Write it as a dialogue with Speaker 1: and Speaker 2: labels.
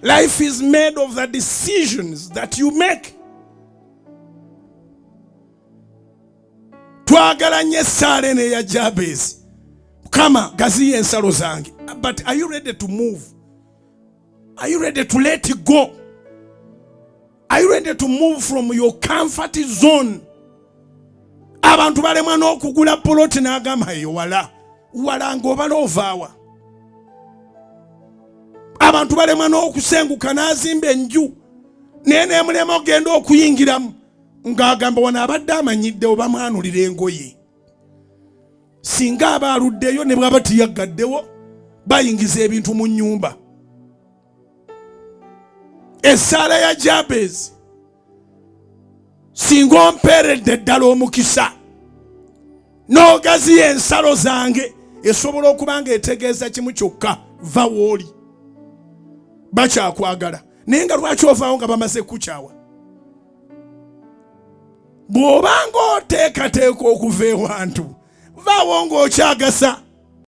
Speaker 1: Life is made of the decisions that you make. Twagala nnyo essaala eno eya Jabez. Mukama gaziya ensalo zange. But are you ready to move? Are you ready to let it go? Are you ready to move from your comfort zone? Abantu balemwa n'okugula poloti n'agamba eyo wala ng'obala ovaawa. Abantu balemwa n'okusenguka n'azimba enju n'eneemulema ogenda okuyingiramu ng'agamba wano abadde amanyiddewo bamwanulira engoye. Singa aba aluddeyo ne bw'aba tiyaggaddewo bayingiza ebintu mu nnyumba. Essaala ya Jabez singa ompeeredde ddala omukisa n'ogaziya ensalo zange esobola okuba nga etegeeza kimu kyokka, va wooli. Bakyakwagala naye nga lwaki ovaawo nga bamaze kukyawa? Bw'obanga oteekateeka okuva ewantu vaawo ng'okyagasa.